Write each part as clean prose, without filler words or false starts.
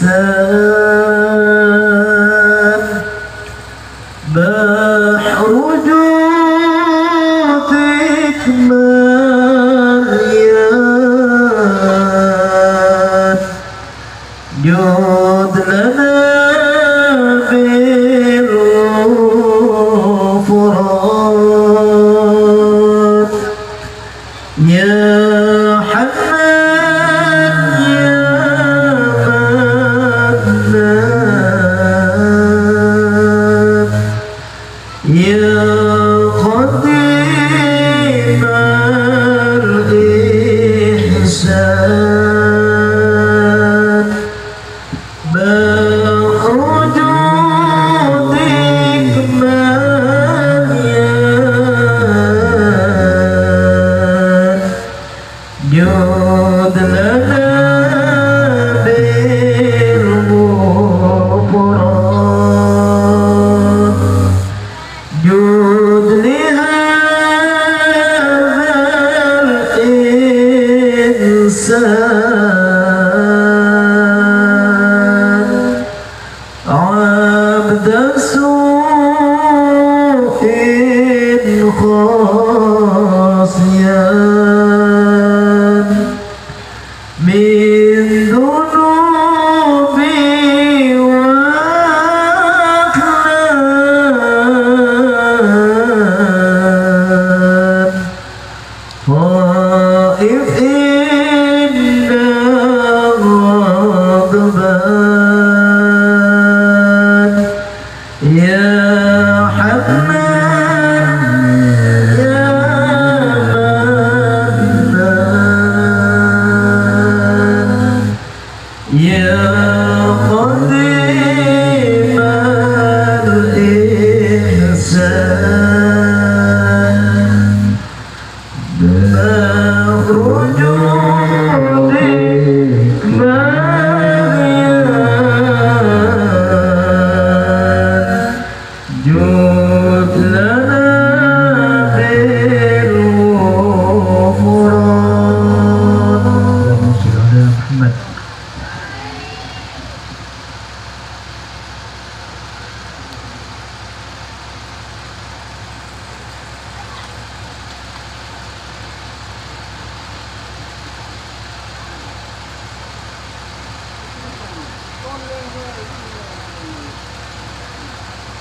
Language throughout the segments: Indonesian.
إحسان بحر جودك مليان جود لنا بالغفران يا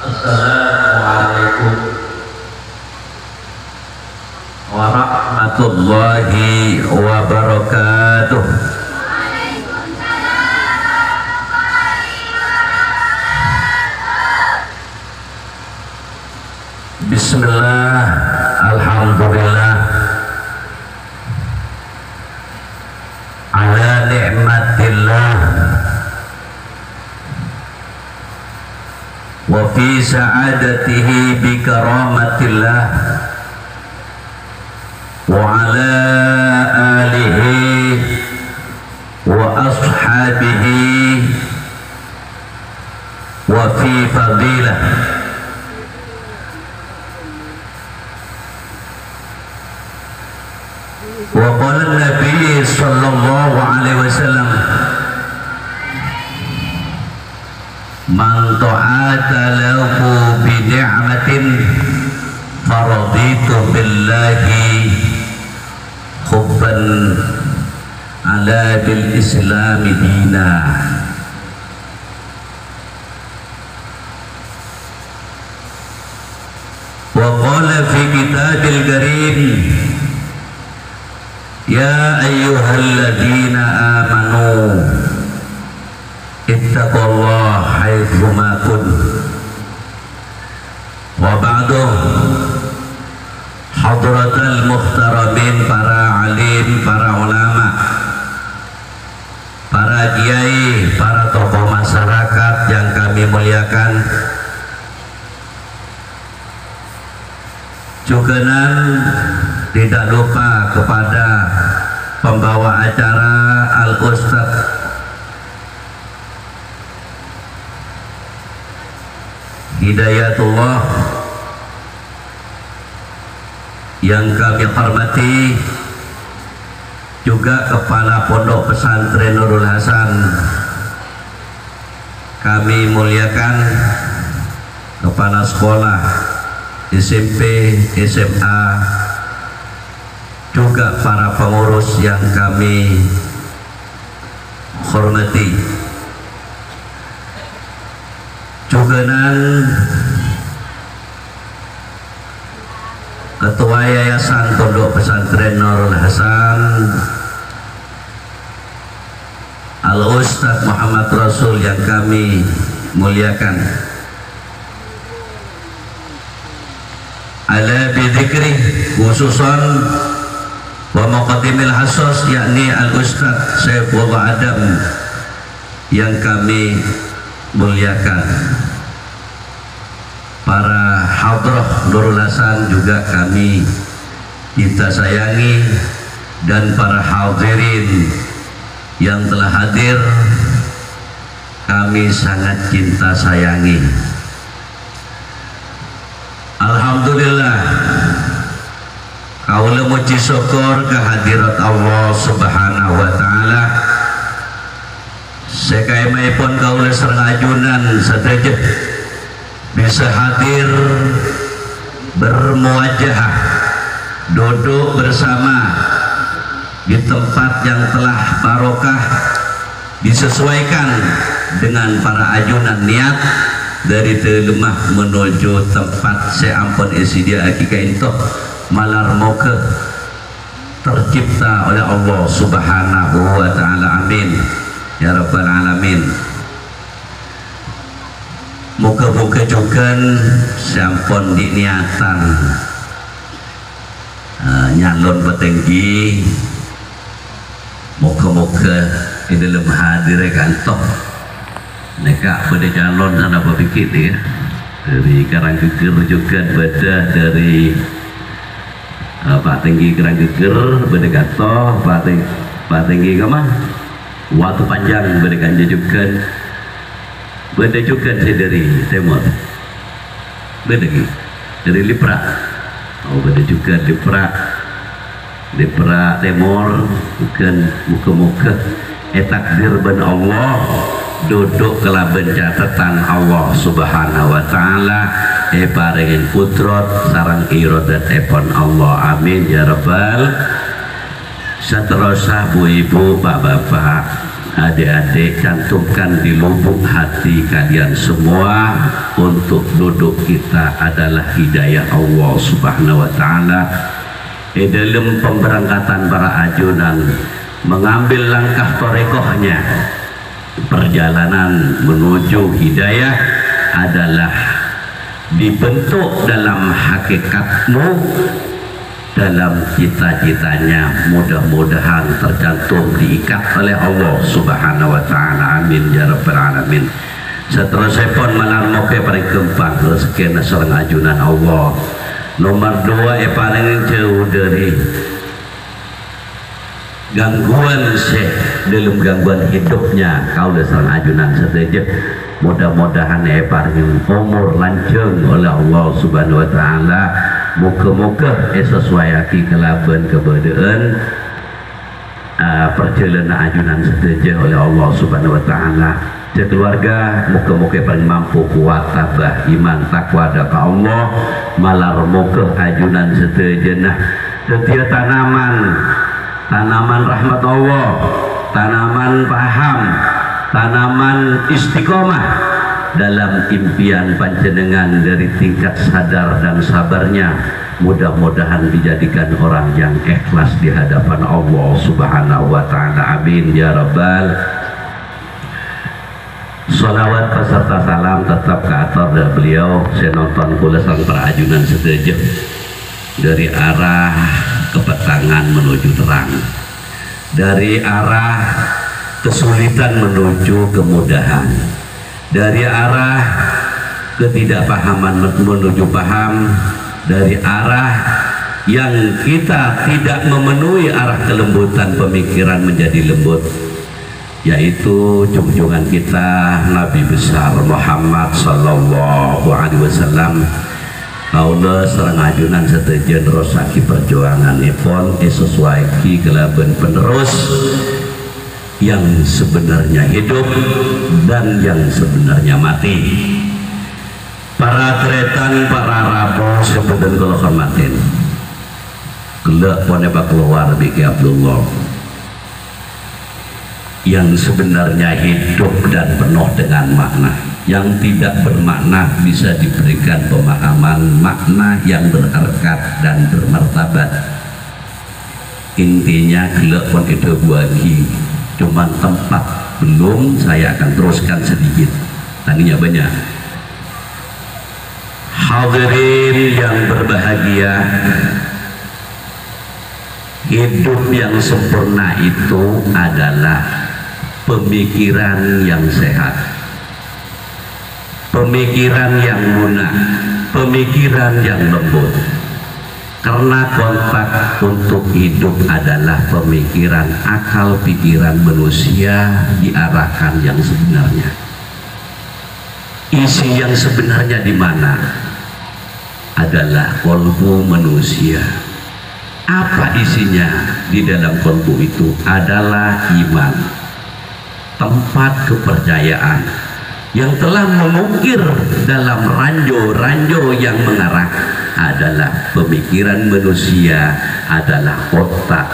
Assalamualaikum warahmatullahi wabarakatuh. Bismillah, alhamdulillah ala ni'matillah wa fi sa'adatihi bi karamatillah wa ala alihi wa ashabihi wa fi fadilah. Wa qala Nabi sallallahu alaihi wasallam man ta'ata lahu bi ni'matin faraditu billahi hubban ala bil islami dina. Wa qala fi kitabil karim ya ayyuhalladzina amanu ittaqullaha haitsu ma kuntum. Wa ba'du, hadratal muhtaramin, para alim, para ulama, para kiai, para tokoh masyarakat yang kami muliakan, juga tidak lupa kepada pembawa acara Al-Ustadz Hidayatullah yang kami hormati, juga Kepala Pondok Pesantren Nurul Hasan kami muliakan kepala sekolah SMP, SMA, juga para pengurus yang kami hormati. Juganan Ketua Yayasan Pondok Pesantren Nurul Hasan Al-Ustaz Muhammad Rasul yang kami muliakan. Ala bidzikri khususan wa muqaddimil hasos yakni Al-Ustaz Saifullah Adam yang kami muliakan. Para hadrah Nurul Hasan juga kita sayangi, dan para hadirin yang telah hadir kami sangat cinta sayangi. Alhamdulillah kaula muji syukur kehadirat Allah Subhanahu wa taala. Sekaemaipun kaula sareng ajunan sadaya bisa hadir bermuajahah, duduk bersama di tempat yang telah barokah, disesuaikan dengan para ajunan niat dari Telemah menuju tempat seampun isidia akika itu malar moga tercipta oleh Allah Subhanahu wa taala. Amin ya rabbal alamin. Muka-muka juga sampun diniatan nyalon petinggi, muka-muka di dalam hadir kantor mereka pada calon sana berpikir ya, dari Karanggeger juga beda, dari Pak Tinggi Karanggeger beda kantor Pak Tinggi kemana Watu Panjang beda kan juga beda juga dari Timur, beda lagi dari Lipra, beda juga Lipra Timur, bukan muka-muka takdir ben Allah duduk kelaben catatan Allah Subhanahu wa taala paringin putrot sarang iradat epon Allah. Amin ya rabbal. Seterusnya bu ibu bapak adik-adik, cantumkan di lubuk hati kalian semua untuk duduk kita adalah hidayah Allah Subhanahu wa taala. Dalam pemberangkatan para ajunan mengambil langkah torekohnya, perjalanan menuju hidayah adalah dibentuk dalam hakikatmu, dalam cita-citanya, mudah-mudahan tercantum diikat oleh Allah Subhanahu wa taala. Amin ya rabbal alamin. Seterusnya pun malam moga paling kempang rezeki sareng ajunan Allah. Nomor 2 paling jauh dari gangguan dalam gangguan hidupnya kau sareng ajunan sedaya. Mudah-mudahan paling umur lanjeng oleh Allah Subhanahu wa taala. Muka-muka sesuai aki kelaban kebedaan perjalanan ajunan setuju oleh Allah Subhanahu wa taala. Keluarga muka-muka paling mampu kuat tabah iman takwa daka Allah malar muka ajunan setuju. Nah setiap tanaman rahmat Allah, tanaman paham, tanaman istiqomah dalam impian panjenengan dari tingkat sadar dan sabarnya, mudah-mudahan dijadikan orang yang ikhlas di hadapan Allah Subhanahu wa taala. Amin ya rabbal. Salawat peserta salam tetap ke atas dari beliau. Saya nonton kula sang para ajunan setuju dari arah kepetangan menuju terang, dari arah kesulitan menuju kemudahan, dari arah ketidakpahaman menuju paham, dari arah yang kita tidak memenuhi arah kelembutan pemikiran menjadi lembut, yaitu junjungan kita Nabi besar Muhammad sallallahu alaihi wasallam. Kaula sareng ajunan setuju nerusake perjuangan ipun sesuai ki kelaben penerus yang sebenarnya hidup dan yang sebenarnya mati. Para tretan, para rabu sebenarnya kalau hormatin gelak poneba keluar biki Abdullah yang sebenarnya hidup dan penuh dengan makna. Yang tidak bermakna bisa diberikan pemahaman makna yang berharkat dan bermartabat. Intinya gelak pon itu bagi cuman tempat belum, saya akan teruskan sedikit, tadinya banyak. Hadirin yang berbahagia, hidup yang sempurna itu adalah pemikiran yang sehat, pemikiran yang lunak, pemikiran yang lembut. Karena kontak untuk hidup adalah pemikiran, akal pikiran manusia diarahkan yang sebenarnya. Isi yang sebenarnya di mana? Adalah kolbu manusia. Apa isinya di dalam kolbu itu? Adalah iman, tempat kepercayaan yang telah mengukir dalam ranjau-ranjau yang mengarah adalah pemikiran manusia, adalah otak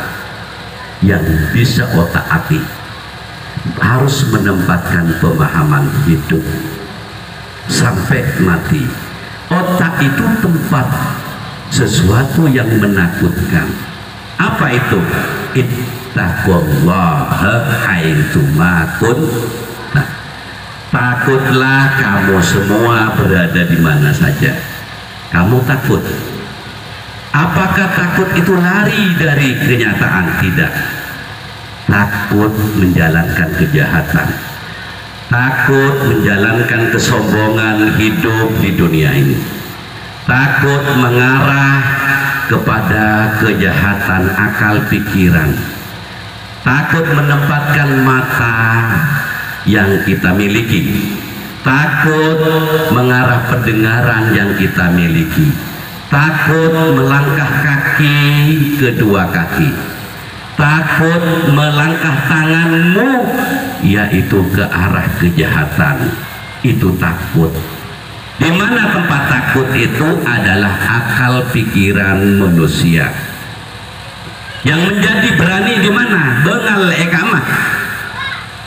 yang bisa otak hati, harus menempatkan pemahaman hidup sampai mati. Otak itu tempat sesuatu yang menakutkan. Apa itu? Ittaqullaha haitsuma kuntum. Takutlah kamu semua berada di mana saja. Kamu takut. Apakah takut itu lari dari kenyataan? Tidak. Takut menjalankan kejahatan, takut menjalankan kesombongan hidup di dunia ini, takut mengarah kepada kejahatan akal pikiran, takut menempatkan mata yang kita miliki, takut mengarah pendengaran yang kita miliki, takut melangkah kaki kedua kaki, takut melangkah tanganmu yaitu ke arah kejahatan. Itu takut. Di mana tempat takut itu? Adalah akal pikiran manusia. Yang menjadi berani di mana? Bengal ekamah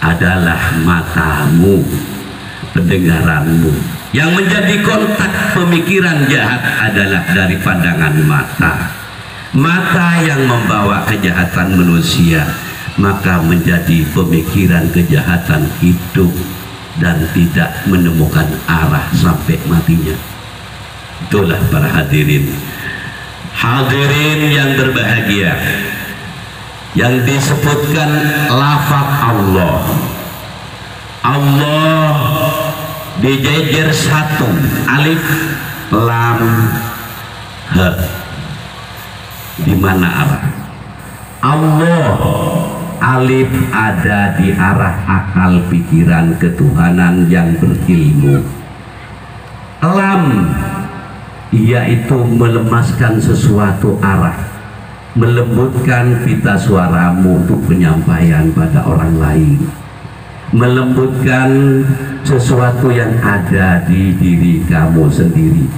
adalah matamu, pendengaranmu. Yang menjadi kontak pemikiran jahat adalah dari pandangan mata. Mata yang membawa kejahatan manusia, maka menjadi pemikiran kejahatan hidup dan tidak menemukan arah sampai matinya. Itulah para hadirin. Hadirin yang berbahagia, yang disebutkan lafaz Allah. Allah dijejer satu, alif lam ha. Di mana arah? Allah, alif ada di arah akal pikiran ketuhanan yang berilmu. Lam yaitu melemaskan sesuatu arah, melembutkan pita suaramu untuk penyampaian pada orang lain, melembutkan sesuatu yang ada di diri kamu sendiri.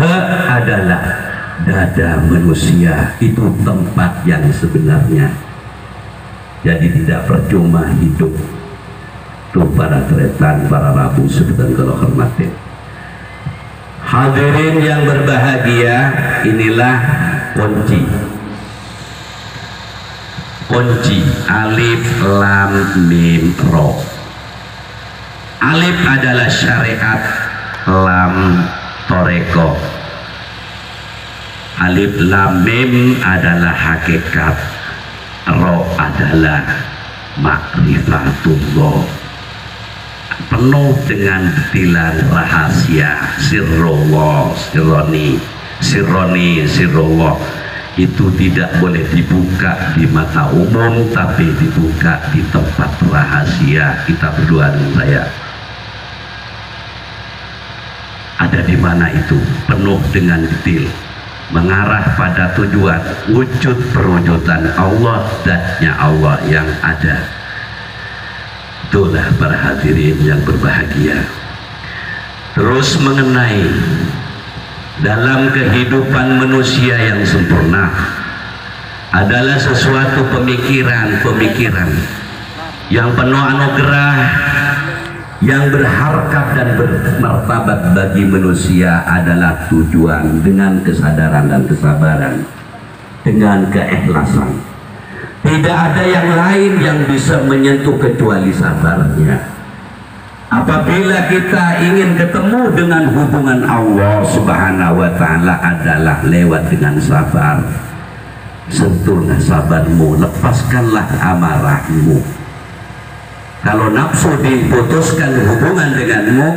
Ha adalah dada manusia, itu tempat yang sebenarnya. Jadi tidak percuma hidup. Tuh para tretan, para rabu sebutan kalau hormatin. Hadirin yang berbahagia, inilah kunci. Kunci alif lam mim ro. Alif adalah syariat, lam toreko. Alif lam mim adalah hakikat, ro adalah makrifatullah, penuh dengan detail rahasia, sirrullah, sirrullah. Itu tidak boleh dibuka di mata umum, tapi dibuka di tempat rahasia. Kita berdua dengan saya ada di mana itu, penuh dengan detail, mengarah pada tujuan wujud perwujudan Allah, zatnya Allah yang ada. Itulah para hadirin yang berbahagia. Terus mengenai dalam kehidupan manusia yang sempurna adalah sesuatu pemikiran-pemikiran yang penuh anugerah, yang berharkat dan bermartabat bagi manusia adalah tujuan dengan kesadaran dan kesabaran, dengan keikhlasan. Tidak ada yang lain yang bisa menyentuh kecuali sabarnya. Apabila kita ingin ketemu dengan hubungan Allah Subhanahu wa Ta'ala adalah lewat dengan sabar. Sentuhlah sabarmu, lepaskanlah amarahmu. Kalau nafsu diputuskan hubungan denganmu,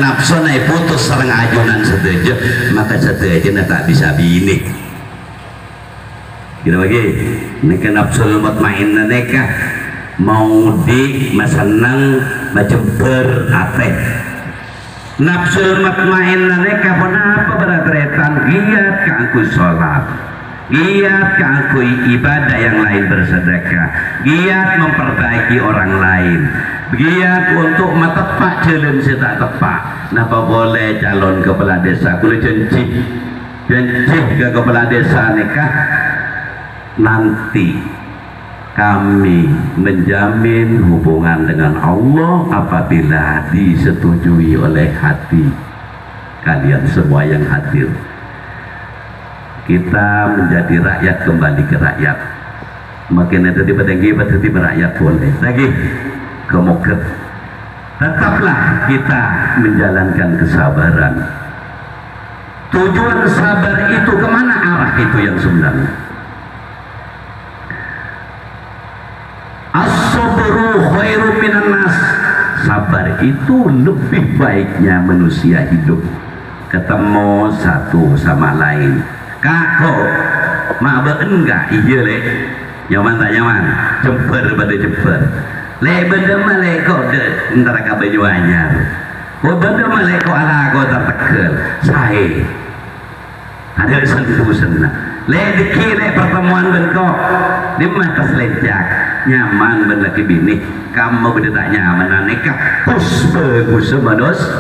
nafsu naik putus serang ajunan setuju, maka setuju tak bisa bini. Gila bagi, neka nafsu mutmainna neka mau di masenang macam berateh. Nafsu mutmainna neka pun apa beratretan giat ke aku sholat, giat ke aku ibadah yang lain bersedekah, giat memperbaiki orang lain, giat untuk matepak jalan setak tepak. Napa boleh calon kepala desa kulit janji ke kepala desa nikah, nanti kami menjamin hubungan dengan Allah apabila disetujui oleh hati kalian semua yang hadir. Kita menjadi rakyat kembali ke rakyat. Makin ada di petenggi rakyat boleh lagi kemoga. Tetaplah kita menjalankan kesabaran. Tujuan sabar itu kemana arah itu yang sebenarnya? As-sabru khairum minan nas. Sabar itu lebih baiknya manusia hidup ketemu satu sama lain. Kako mak enggak iya le nyaman tak nyaman jemper pada jemper le benda malek kok antara kabaju anyar kok benda malek kok ala kok tertekel saya ada sentuh senang le diki le pertemuan bentuk di mata selenjak nyaman ben laki bini kamu benda tak nyaman aneka kus bagus sebados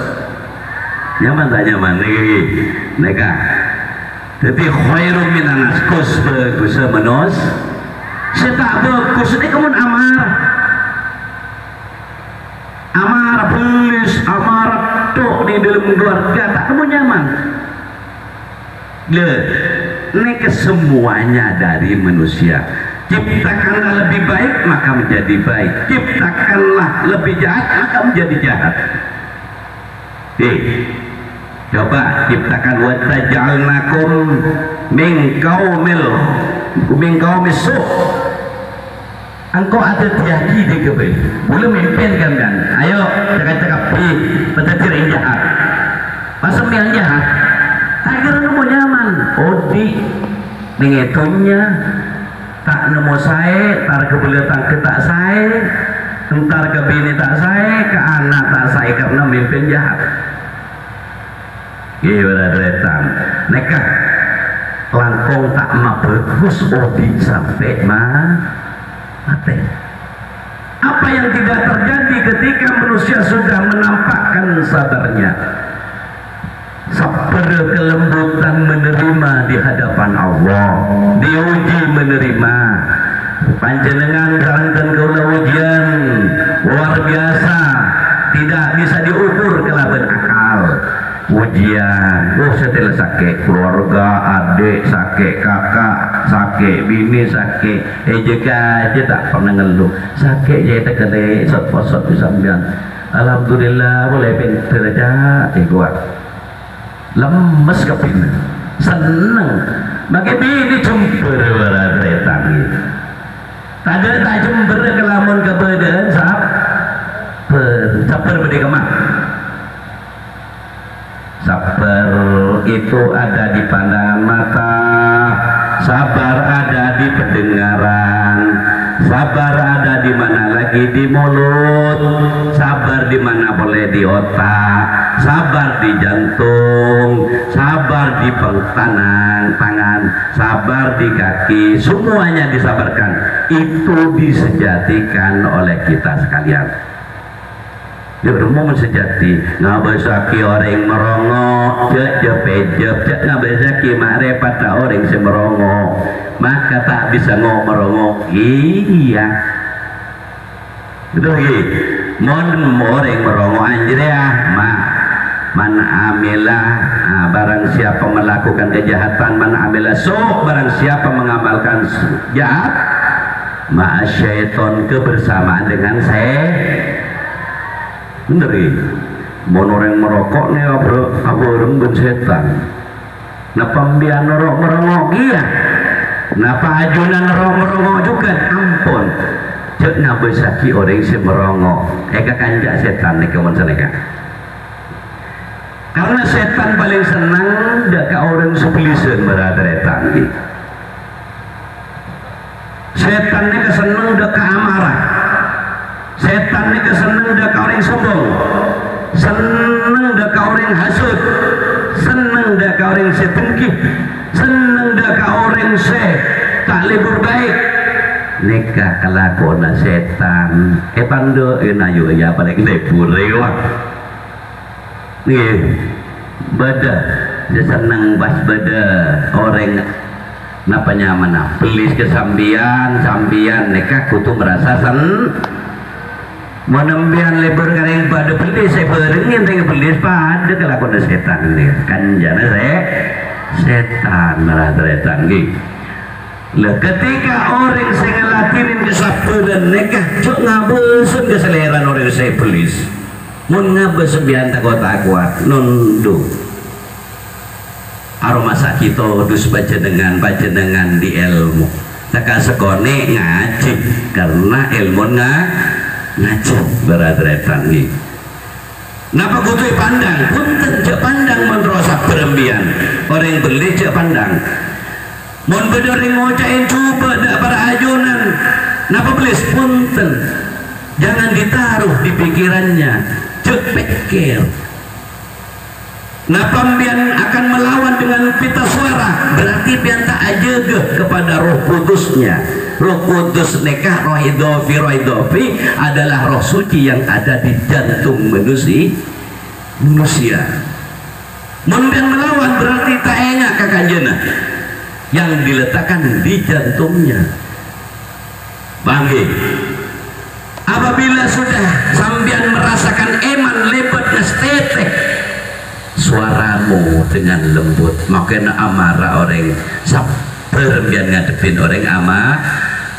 nyaman tak nyaman lagi neka. Tapi khairum minan nas kus bagus sebados saya tak bagus ini kamu amar belis amar tok di dalam keluarga tak kamu nyaman le ini kesemuanya dari manusia. Ciptakanlah lebih baik maka menjadi baik, ciptakanlah lebih jahat maka menjadi jahat. Coba ciptakan wa taj'alnakum min qaumil su'. Engkau ada tiaki di kebun, belum mimpin kan? Ayo cakap-cakap petir yang jahat, masa yang jahat. Akhirnya kamu nyaman. Odi mengitunya tak nemu saya, tar ke belakang ke tak saya, entar ke bini tak saya, ke anak tak saya karena mimpin jahat. Gila datang, nekah langkong tak bagus odi sampai mati. Apa yang tidak terjadi ketika manusia sudah menampakkan sabarnya? Sabar kelembutan menerima di hadapan Allah, diuji menerima. Panjenengan karantan kaula ujian luar biasa, tidak bisa diukur kelaban akal. Ujian, setelah sakit keluarga, adik sakit, kakak sakit, bini sakit, jika aja tak pernah ngeluh sakit je tak kena sot-sot disambian. Alhamdulillah boleh pinter aja, kuat. Lemes kepina, seneng. Bagi bini jember berada tangi. Tadi tak jember kelamun keberadaan sabar berdeka kemana? Sabar itu ada di pandangan mata, sabar ada di pendengaran, sabar ada di mana lagi di mulut, sabar di mana boleh di otak, sabar di jantung, sabar di tangan, sabar di kaki, semuanya disabarkan. itu disejatikan oleh kita sekalian. Ya rumah sejati ngabesaki orang merongok cek pejep cek ngabesaki makrifat orang semerongok maka tak bisa merongok. Iya betul gitu. Mon orang merongok anjir ya man amilah barang siapa melakukan kejahatan, man amilah barang siapa mengamalkan jahat ma'asyaiton kebersamaan dengan saya. Bener ya, mau orang merokok nih apa orang ben setan. Napa mbian merongok iya, napa ajunan merongok juga ampun. Cek ngabesaki orang si merongok, eka kanjak setan nih kawan seneka. Karena setan paling senang deka orang sepelisan berada di setan nih kesenang deka amarah. Setan ini keseneng dah kau orang sombong, seneng dah kau orang hasut, seneng dah kau orang setengkih, seneng dah kau orang tak lebur baik. Nikah kelakuan setan, pando nayu ya paling lebur lewat. Nih, beda, dia seneng bas beda orang napa nyaman pelis kesambian, sambian nikah kutu merasa menembian lebur kering pada pelis saya beringin dengan pelis pada kelakuan setan ini kan jana saya setan malah setan gitu. Ketika orang saya ngelatinin kesabaran nikah cuk ngabesun keseleran orang saya pelis mun ngabes bian takut nundu aroma sakito dus baca dengan di ilmu tak sekone ngaji karena ilmu ngaji berat-beratan nih. Napa kutu pandang? Punten cek pandang menrosak berembian. Orang beli cek pandang. Mon bedering ngocain coba dak para ajunan. Napa belis punten? Jangan ditaruh di pikirannya. Cek pikir. Napa mbian akan melawan dengan pita suara? Berarti bian tak ajegeh kepada Roh Kudusnya. Roh Kudus nekah roh idofi adalah roh suci yang ada di jantung manusia. Mungkin melawan berarti tak enak kakanjena yang diletakkan di jantungnya. Bangke. Apabila sudah sambian merasakan eman lebat nestete suaramu dengan lembut makin amarah orang sabar biar ngadepin orang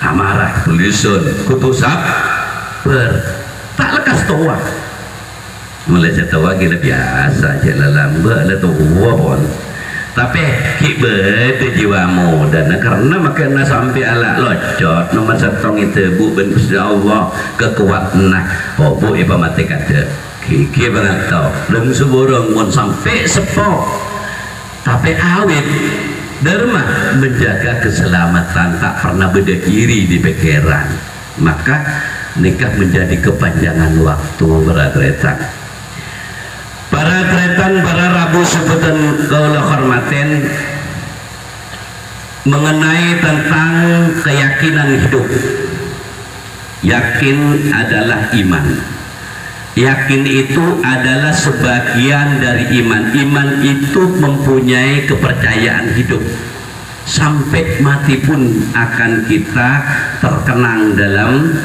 amarah tulisun kutu sabar tak lekas tua mulai tua gila biasa aja lambat lah tua pun tapi kibet jiwamu dan karena makanya sampai ala locot nomor setong itu bu ben Allah kekuatan bu iba mati kata kiki banget tau dan seborong pun sampai sepok tapi awet Dharma menjaga keselamatan tak pernah beda diri di pikiran maka nikah menjadi kepanjangan waktu berat-retan para rabu sebutan kaulah hormaten mengenai tentang keyakinan hidup. Yakin adalah iman. Yakin itu adalah sebagian dari iman. Iman itu mempunyai kepercayaan hidup. Sampai mati pun akan kita terkenang dalam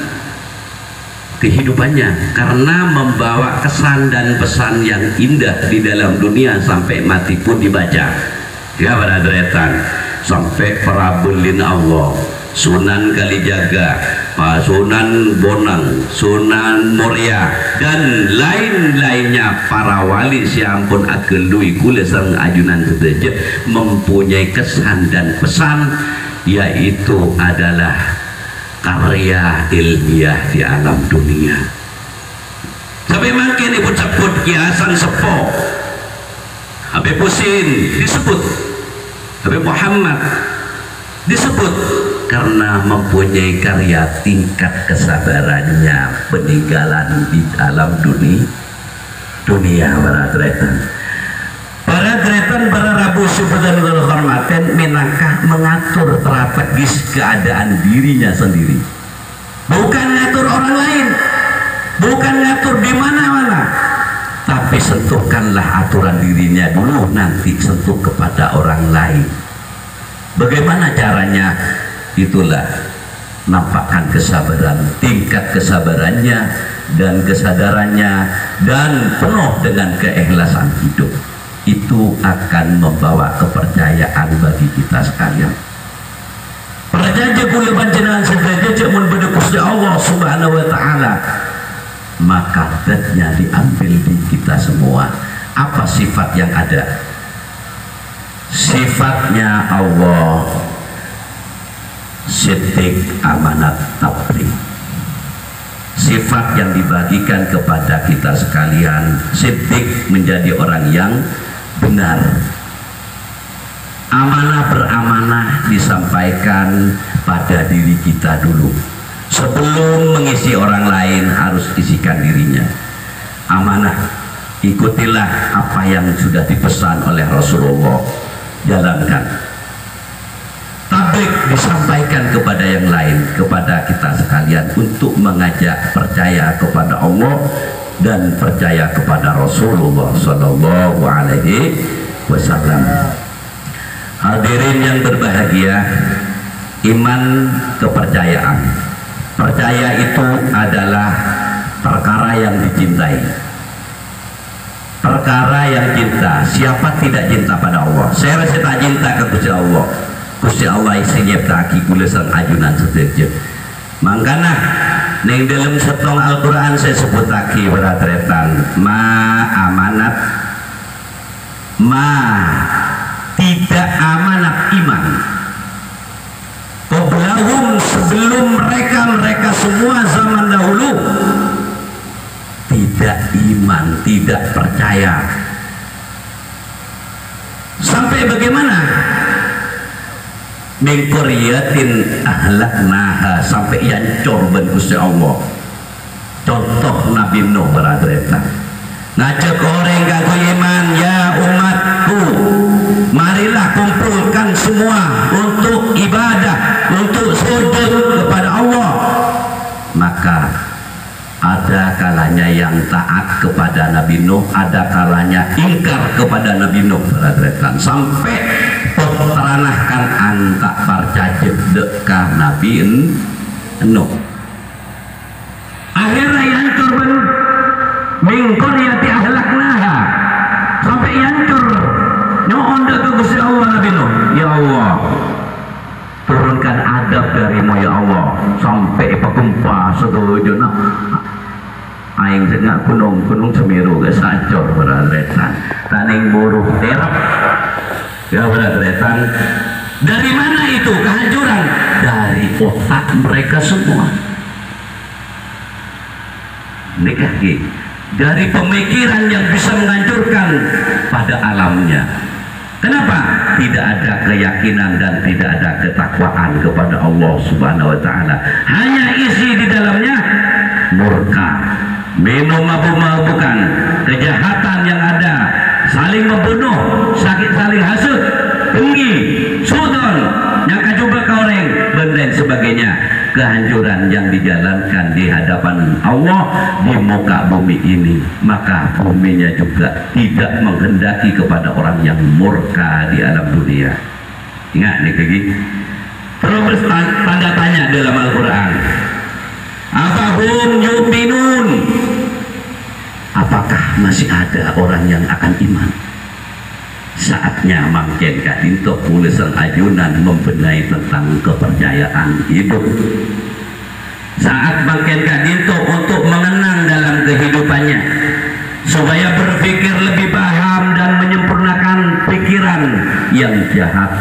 kehidupannya. Karena membawa kesan dan pesan yang indah di dalam dunia sampai mati pun dibaca. Ya beradretan. Sampai parabulin Allah. Sunan Kalijaga, Sunan Bonang, Sunan Moria dan lain-lainnya para wali siampun agelui kule sareng ajunan sedejat mempunyai kesan dan pesan, yaitu adalah karya ilmiah di alam dunia. Sampai makin ibu sebut kiasan sepo Habib Husin disebut, Habib Muhammad disebut karena mempunyai karya tingkat kesabarannya peninggalan di alam dunia para dretan para Abu Sufyan al-Kharmaten minangkah mengatur strategis keadaan dirinya sendiri, bukan ngatur orang lain, bukan ngatur di mana-mana, tapi sentuhkanlah aturan dirinya dulu, nanti sentuh kepada orang lain. Bagaimana caranya? Itulah nampakkan kesabaran, tingkat kesabarannya dan kesadarannya, dan penuh dengan keikhlasan hidup. Itu akan membawa kepercayaan bagi kita sekalian. Perjanjian kula panjenengan sedaya mun beda Gusti Allah Subhanahu wa taala, maka datnya diambil di kita semua. Apa sifat yang ada? Sifatnya Allah siddiq, amanat, tabligh. Sifat yang dibagikan kepada kita sekalian, siddiq, menjadi orang yang benar. Amanah, beramanah disampaikan pada diri kita dulu. Sebelum mengisi orang lain harus isikan dirinya. Amanah, ikutilah apa yang sudah dipesan oleh Rasulullah, jalankan. Tabligh, disampaikan kepada yang lain, kepada kita sekalian, untuk mengajak percaya kepada Allah dan percaya kepada Rasulullah Sallallahu Alaihi Wasallam. Hadirin yang berbahagia, iman, kepercayaan. Percaya itu adalah perkara yang dicintai, perkara yang cinta. Siapa tidak cinta pada Allah? Saya rasa tak cinta ke Gusti Allah. Gusti Allah isi nyiptaki kula sang ajunan sedaya. Mangkana ning dalam setong Al-Qur'an saya sebutake beratretan ma amanat, ma tidak amanat iman. Qoblahum, sebelum mereka semua zaman dahulu tidak iman, tidak percaya. Sampai bagaimana? Min qaryatin ahlaknaha, sampai yancur ben Gusti Allah. Contoh Nabi Nuh beradretan. Ngajak orang kanggo iman, ya umatku, marilah kumpulkan semua untuk ibadah, untuk sujud kepada Allah. Maka ada kalanya yang taat kepada Nabi Nuh, ada kalanya ingkar kepada Nabi Nuh beradretan. Sampai teranahkan antak parcajib dekah Nabi Nuh. Akhirnya yancur ben min qaryati ahlaknaha, sampai yancur nyoon ke Gusti Allah Nabi Nuh. Ya Allah, turunkan adab darimu ya Allah, sampai pekempa sedojona aing sengak gunung Semeru ke sancur beradretan, taning buruh terap ya beradretan. Dari mana itu kehancuran? Dari otak mereka semua. Nikah dari pemikiran yang bisa menghancurkan pada alamnya. Kenapa? Tidak ada keyakinan dan tidak ada ketakwaan kepada Allah Subhanahu wa taala. Hanya isi di dalamnya murka, minum mabuk-mabukan, kejahatan yang ada, saling membunuh, sakit saling hasut, dengki, sudon, nyaka coba koreng, dan lain sebagainya. Kehancuran yang dijalankan di hadapan Allah di muka bumi ini, maka buminya juga tidak menghendaki kepada orang yang murka di alam dunia. Ingat nih kaki. Terus tanda tanya dalam Al-Quran. Afahum yu'minun, apakah masih ada orang yang akan iman? Saatnya mangken kadinto tulisan ajunan membenahi tentang kepercayaan hidup. Saat mangken kadinto untuk mengenang dalam kehidupannya, supaya berpikir lebih paham dan menyempurnakan pikiran yang jahat.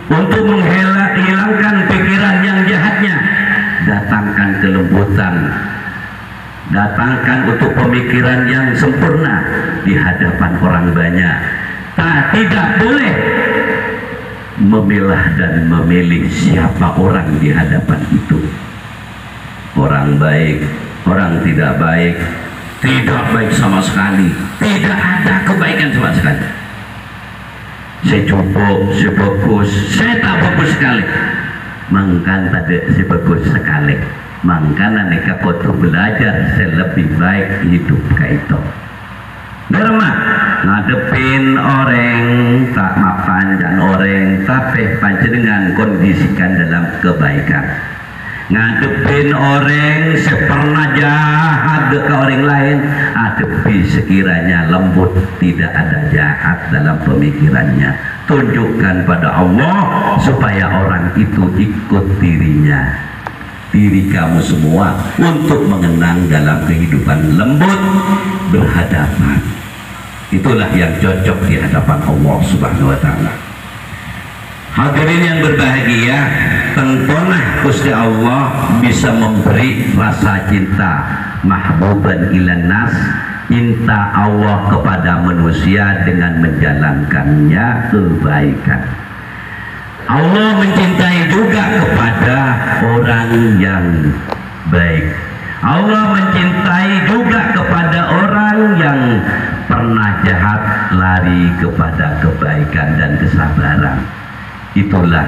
Untuk menghilangkan pikiran yang jahatnya, datangkan kelembutan, datangkan untuk pemikiran yang sempurna di hadapan orang banyak. Tidak boleh memilah dan memilih siapa orang di hadapan itu. Orang baik, orang tidak baik, tidak baik sama sekali, tidak ada kebaikan sama sekali. Saya cukup, saya bagus, saya tak bagus sekali. Mangkan tadi saya bagus sekali. Mangkana neka kotu belajar saya lebih baik hidup kayak itu. Derma ngadepin orang tak mapan dan orang tapi panjenengan kondisikan dalam kebaikan. Ngadepin orang sepernah jahat ke orang lain, adepi sekiranya lembut, tidak ada jahat dalam pemikirannya. Tunjukkan pada Allah supaya orang itu ikut dirinya, diri kamu semua, untuk mengenang dalam kehidupan lembut berhadapan. Itulah yang cocok di hadapan Allah Subhanahu wa Ta'ala. Hadirin yang berbahagia, tentulah Gusti Allah bisa memberi rasa cinta mahbuban ilan nas, cinta Allah kepada manusia dengan menjalankannya kebaikan. Allah mencintai juga kepada orang yang baik. Allah mencintai juga kepada orang yang pernah jahat lari kepada kebaikan dan kesabaran. Itulah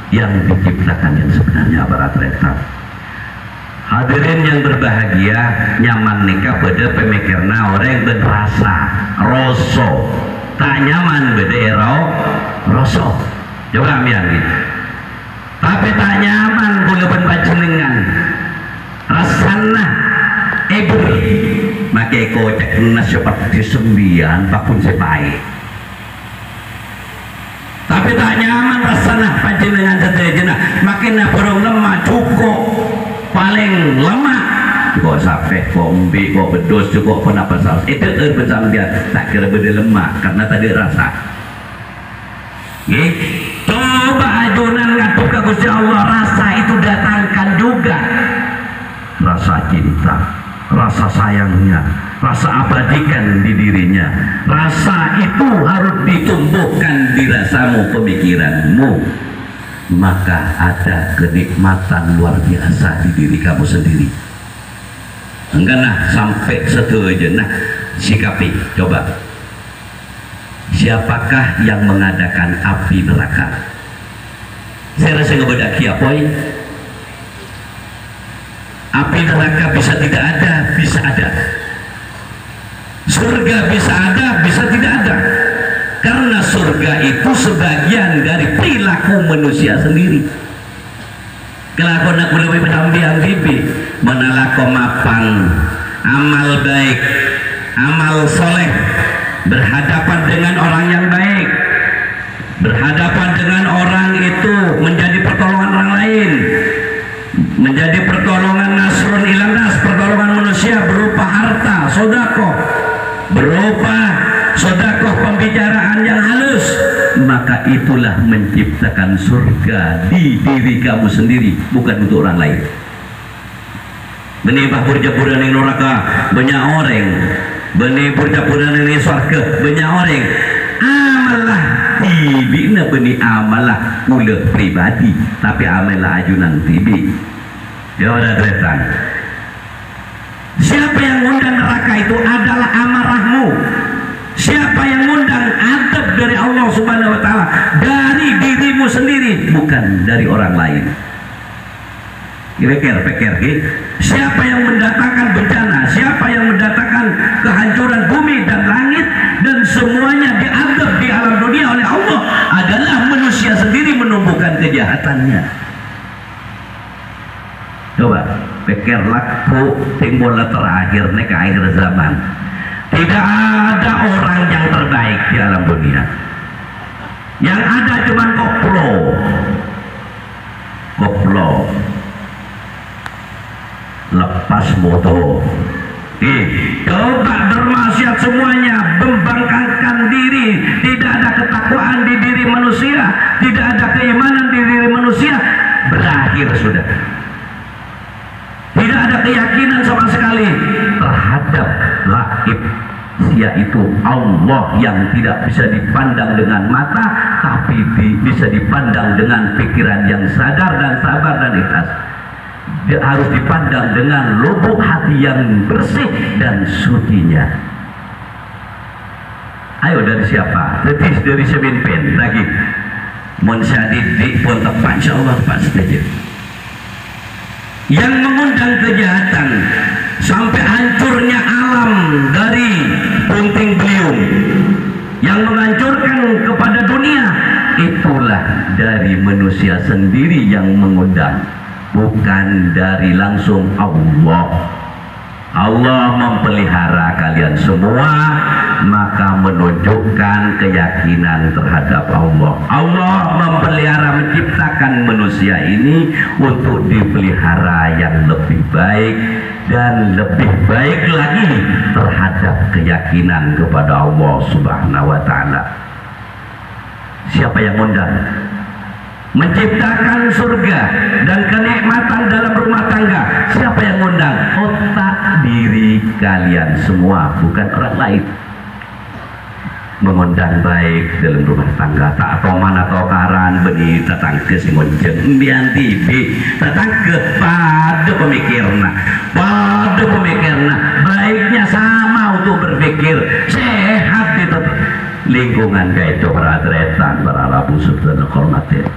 yang diciptakan yang sebenarnya para tretan. Hadirin yang berbahagia, nyaman nikah pada pemikirna orang berasa roso, tak nyaman beda roso. Coba ambil gitu. Tapi tak nyaman boleh berpacenengan. Rasana ebri makai kocak na seperti sembian bakun sebaik. Tapi tak nyaman rasana panjenengan seterjena makin burung lemah cukup paling lemah kok sampai kombi kok bedos cukup pun apa salah itu bersambian tak kira beda lemah karena tadi rasa. Coba ajunan ngatur ke Gusti Allah, rasa itu datangkan juga rasa cinta, rasa sayangnya, rasa abadikan di dirinya. Rasa itu harus ditumbuhkan di rasamu, pemikiranmu, maka ada kenikmatan luar biasa di diri kamu sendiri. Enggak nah sampai setuju nah sikapi. Coba siapakah yang mengadakan api neraka? Saya rasa ngebedaki apa ya? Api neraka bisa tidak ada, bisa ada. Surga bisa ada, bisa tidak ada. Karena surga itu sebagian dari perilaku manusia sendiri. Kelakon nak lebih penampian bibi, menalako mapang, amal baik, amal soleh, berhadapan dengan orang yang baik, berhadapan dengan orang itu menjadi pertolongan orang lain, menjadi pertolongan nasrun ilanas, pertolongan manusia berupa harta, sodako, berupa sodako pembicaraan yang halus, maka itulah menciptakan surga di diri kamu sendiri, bukan untuk orang lain. Benih burja-burja yang neraka banyak orang, benih burja-burja yang surga banyak orang. Amalah tibina benih amalah kula pribadi, tapi amalah ajunan tibi. Ya udah datang. Siapa yang ngundang neraka itu adalah amarahmu. Siapa yang ngundang adab dari Allah Subhanahu wa Ta'ala, dari dirimu sendiri, bukan dari orang lain. Pikir, siapa yang mendatangkan bencana, siapa yang mendatangkan kehancuran bumi dan langit dan semuanya diadab di alam dunia oleh Allah adalah manusia sendiri menumbuhkan kejahatannya. Coba pikir laku timbul terakhir nih ke akhir zaman. Tidak ada orang yang terbaik di alam dunia. Yang ada cuma koplo. Lepas moto. Coba bermaksiat semuanya, membangkangkan diri, tidak ada ketakwaan di diri manusia, tidak ada keimanan di diri manusia, berakhir sudah. Tidak ada keyakinan sama sekali terhadap gaib, yaitu Allah yang tidak bisa dipandang dengan mata, tapi bisa dipandang dengan pikiran yang sadar dan sabar dan ikhlas. dia harus dipandang dengan lubuk hati yang bersih dan sucinya. Ayo dari siapa? Tetis dari seminpen lagi. Mun syadidik pun tepat insyaallah tepat setuju. Yang mengundang kejahatan sampai hancurnya alam dari puting beliung, yang menghancurkan kepada dunia, itulah dari manusia sendiri yang mengundang, bukan dari langsung Allah. Allah mempelihara kalian semua, maka menunjukkan keyakinan terhadap Allah. Allah memelihara, menciptakan manusia ini untuk dipelihara yang lebih baik dan lebih baik lagi terhadap keyakinan kepada Allah Subhanahu wa Ta'ala. Siapa yang undang? Menciptakan surga dan kenikmatan dalam rumah tangga. Siapa yang undang? Otak diri kalian semua, bukan orang lain. Mengundang baik dalam rumah tangga, tak toman atau karan beni datang ke si monceng bian tibi datang ke pada pemikirna baiknya sama untuk berpikir sehat itu lingkungan kayak itu para tretan para rabu subhanahu hormatin.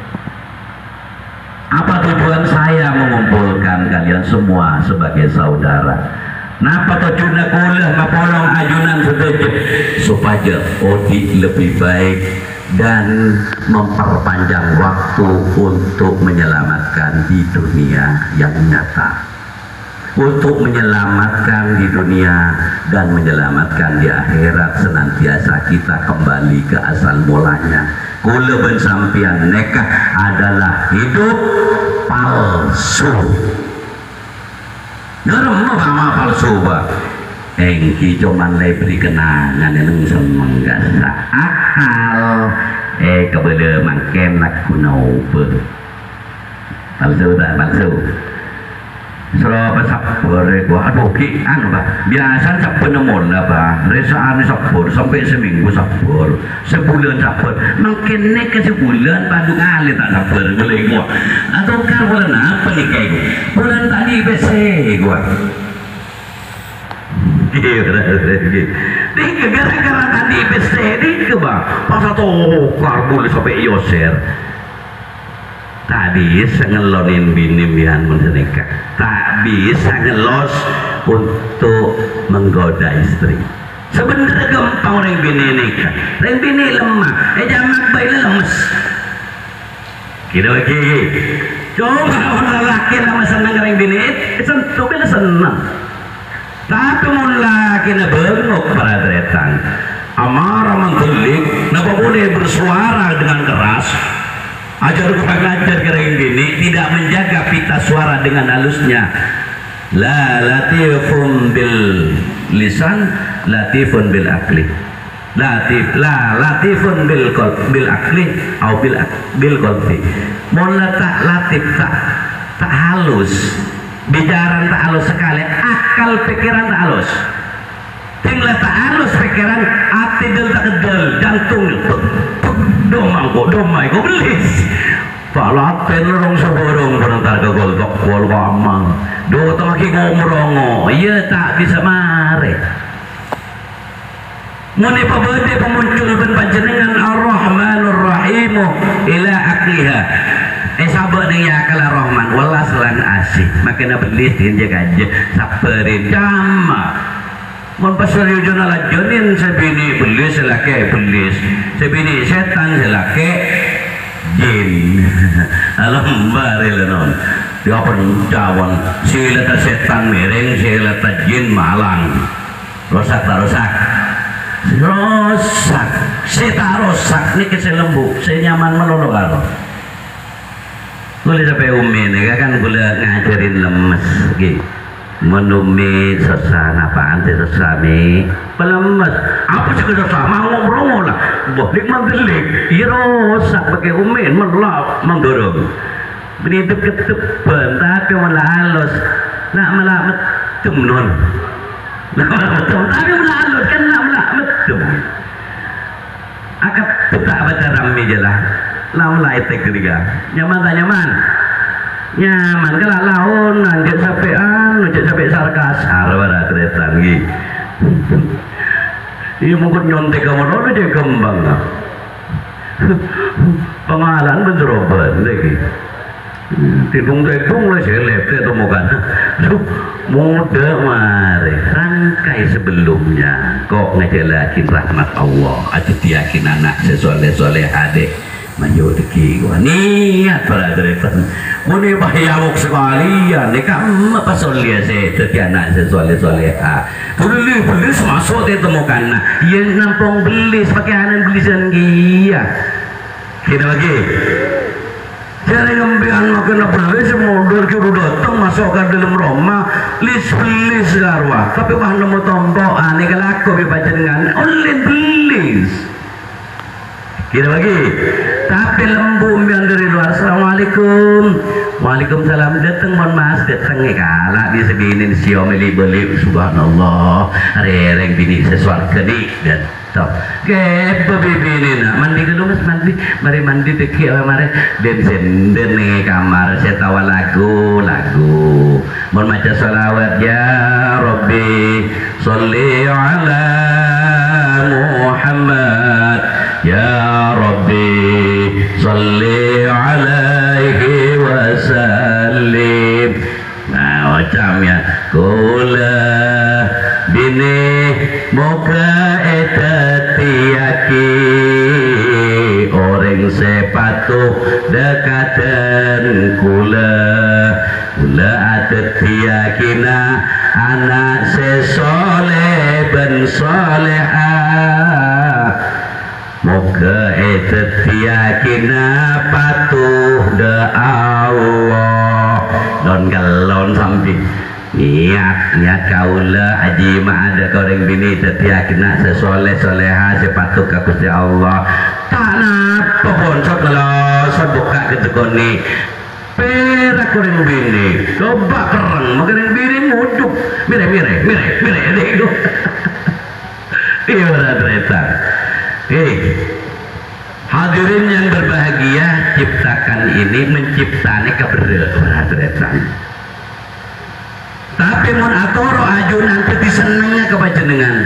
Apa tujuan saya mengumpulkan kalian semua sebagai saudara? Napa tujuannya kuliah mapolong ajunan setuju supaya Odi lebih baik dan memperpanjang waktu untuk menyelamatkan di dunia yang nyata, untuk menyelamatkan di dunia dan menyelamatkan di akhirat. Senantiasa kita kembali ke asal mulanya. Kula ben sampian nekah adalah hidup palsu. Ngerem apa palsu ba? Engki cuman lay beri kenangan yang seneng gasa akal. Kebele mangken nak kunobe. Palsu tak palsu. Serapa sabur gua aduh ki anu bah biasa sabur nemon lah bah resaan sabur sampai seminggu sabur sebulan sabur makin nek sebulan padu kali tak sabur boleh gua atau kan bulan apa nih kayak gua bulan tadi BC gua nih gara-gara tadi BC nih ke bah pas atau karbul sampai yoser. Tak bisa ngelonin bini bihan menikah, tak bisa ngelos untuk menggoda istri. Sebenarnya gampang orang bini nikah, orang bini lemah, jamak bayi lemes. Kita lagi, coba orang laki lama senang orang bini, sentuh bila senang. Tapi mulai kita bengok pada deretan, amarah mentelik, napa boleh bersuara dengan keras. Ajar ngajar kering bini tidak menjaga pita suara dengan halusnya. La latifun bil lisan, latifun bil akli. Latifun bil akli atau bil qalbi. Mola tak latif tak halus. Bicara tak halus sekali, akal pikiran tak halus. Tinggal tak halus pikiran, hati del tak kedel, jantung domai kok belis palaten rong seborong penantar gagol gol amang do tengah ki ngomrongo iya tak bisa mare muni pabede pemuncul ben panjenengan ar-rahmanur rahim ila akliha sabak ning ya kala rahman welas lan asih makena belis jaga aja saperin jama mun pasal yujuna lajonin sebini belis selake belis sebini setan selake jin alam barilenon dia pencawan sila ta setan miring sila ta jin malang rosak seta rosak ni kese lembuk saya nyaman melolo karo boleh sampai umi ni kan boleh ngajarin lemes gitu menumi sesana apaan teh sesami pelemes apa sih kesesama mau ngobrol lah boleh mendelik irosak pakai umin melak mendorong beri deket-deket tapi malah halus nak malah metem non nak malah metem tapi malah halus kan nak malah metem akad tak baca rami je lah lah malah itu ketiga nyaman tak nyaman nyaman ke laun lanjut sampai sarkasar pada tretan gitu. Iya mungkin nyontek kamu dulu dia kembang pengalaman bentroban lagi tidung-tidung lah seleb dia temukan muda mari rangkai sebelumnya kok ngejelakin rahmat Allah aja diyakin anak sesoleh-soleh adik majoriki niat para drepan muni bahayamuk sekalian ni kamu apa soleh saya jadi anak sesoleh-soleh belis masuk dia temukan yang nampung belis pakai anak belisan dia kita lagi jadi ngembian makan belis mundur ke datang masuk ke dalam rumah belis garwa tapi wah nemu tombok aneh kelaku baca dengan oleh belis kita lagi tapi lembu yang dari luar. Assalamualaikum. Waalaikumsalam. Datang mohon mas datang kalah bisa binin sio beli subhanallah rereng bini sesuatu nih dan toh kepo bini nak mandi dulu mas mari mandi deki mari den nih kamar saya tawa lagu mohon baca sholawat ya Rabbi sholli ala Muhammad ya Rabbi salli alaihi wasallim. Nah macamnya kula bini muka etatiaki orang sepatu dekatan kula atatiakina anak sesoleh ben solehah moga etatiakina patuh de Allah don galon samping niat kaula haji mah ada koreng bini etatiakina sesoleh-soleha sepatuh ka Gusti Allah tanah pohon sok kalau buka ketekoni perak koreng bini coba kereng magereng bini mujuk mire itu iya berat hadirin yang berbahagia ciptakan ini menciptane keberatan tapi mun atoro ajunan teu disenengnya kepajenengan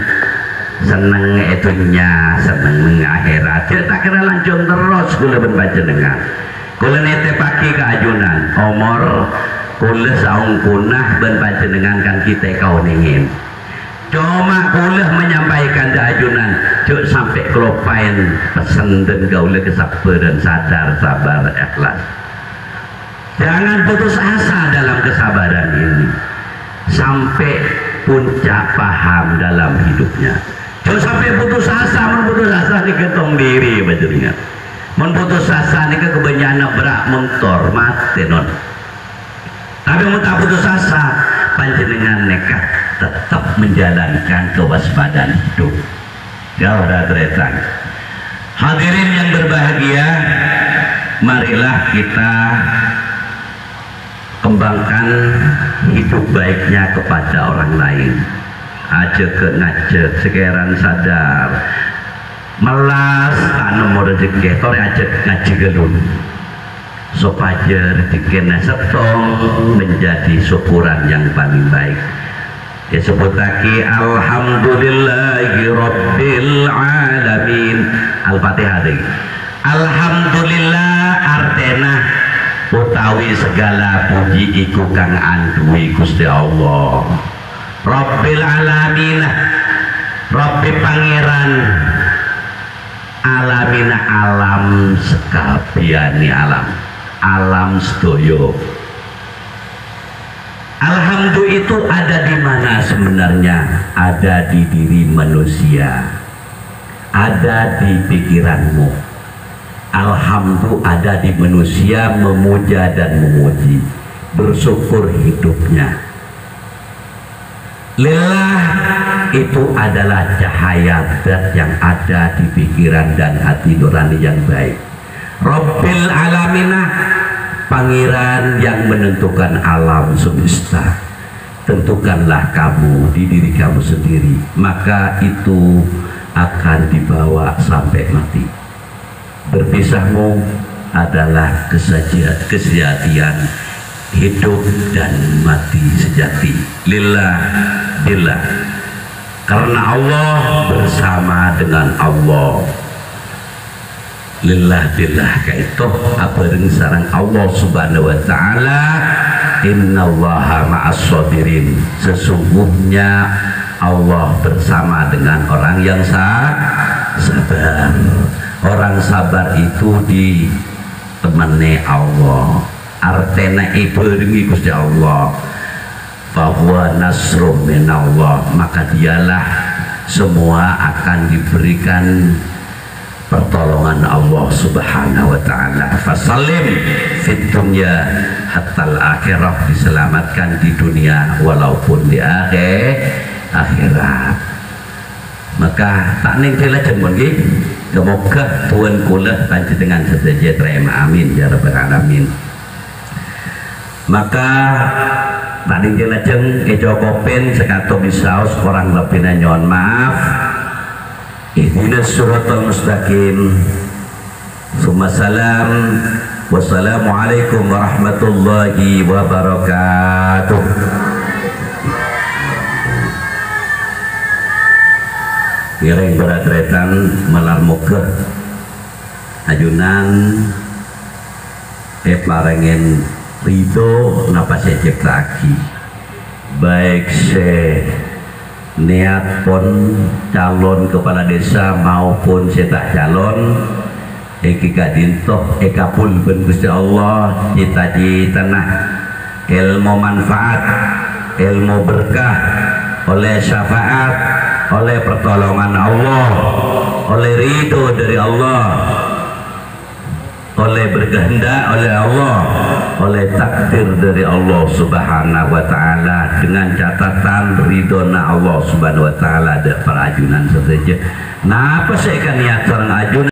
seneng itunya seneng akhirat tak kira lancung terus kula ben panjenengan kula nete pagi ke ajunan omor kula saung punah ben panjenengan kan kita kau ningin cuma kula menyampaikan ke ajunan cuk sampai kelopain pesen dan gaula kesabaran sadar sabar ikhlas jangan putus asa dalam kesabaran ini sampai puncak paham dalam hidupnya cuk sampai putus asa ini ketong diri bajuringan putus asa ini kebanyakan berak mentor mati non tapi mau tak putus asa panjenengan nekat tetap menjalankan kewaspadaan hidup jauh dari hadirin yang berbahagia marilah kita kembangkan hidup baiknya kepada orang lain ngajak sekeran sadar melas tanam rezeki tore ajak ngaji gelun supaya rezeki setong menjadi syukuran yang paling baik disebut lagi alhamdulillahi rabbil alamin al-fatihah deh alhamdulillah artena utawi segala puji iku kang andui Gusti Allah rabbil alamin rabbi pangeran alamin alam sekabiani alam sedoyo. Alhamdulillah itu ada di mana sebenarnya? Ada di diri manusia, ada di pikiranmu. Alhamdulillah ada di manusia memuja dan memuji, bersyukur hidupnya. Lillah itu adalah cahaya zat yang ada di pikiran dan hati nurani yang baik. Rabbil alaminah, pangeran yang menentukan alam semesta. Tentukanlah kamu di diri kamu sendiri, maka itu akan dibawa sampai mati. Berpisahmu adalah kesejatian hidup dan mati sejati lillah billah, karena Allah bersama dengan Allah. Lillah billah kaitu apa ring sareng Allah subhanahu wa ta'ala, innallaha ma'as sabirin, sesungguhnya Allah bersama dengan orang yang sabar. Orang sabar itu ditemani Allah, artena ibaringi Gusti Allah, bahwa nasrum minallah, maka dialah semua akan diberikan pertolongan Allah subhanahu wa ta'ala. Fasallim fit dunya hatta al-akhirah, diselamatkan di dunia walaupun di akhirat. Maka tak ning lajeng mungkin semoga tuan kula panjenengan sedaja terima, amin ya rabbal alamin. Maka tak ning lajeng ejo kopen sekato bisaos kurang lebihnya nyon maaf. Ihdinas siratal mustaqim. Summa salam. Wassalamualaikum warahmatullahi wabarakatuh. Kireng beratretan melar muka ajunan parengen ridho napa saya ciptaki, baik se niat pun calon kepala desa maupun saya tak calon eki kadintoh ekapul ben Gusti Allah cita-cita tanah ilmu manfaat, ilmu berkah, oleh syafaat, oleh pertolongan Allah, oleh ridho dari Allah, oleh berkehendak oleh Allah, oleh takdir dari Allah subhanahu wa ta'ala, dengan catatan ridhona Allah subhanahu wa ta'ala ada para ajunan saja. Nah apa saya kan niat seorang ajunan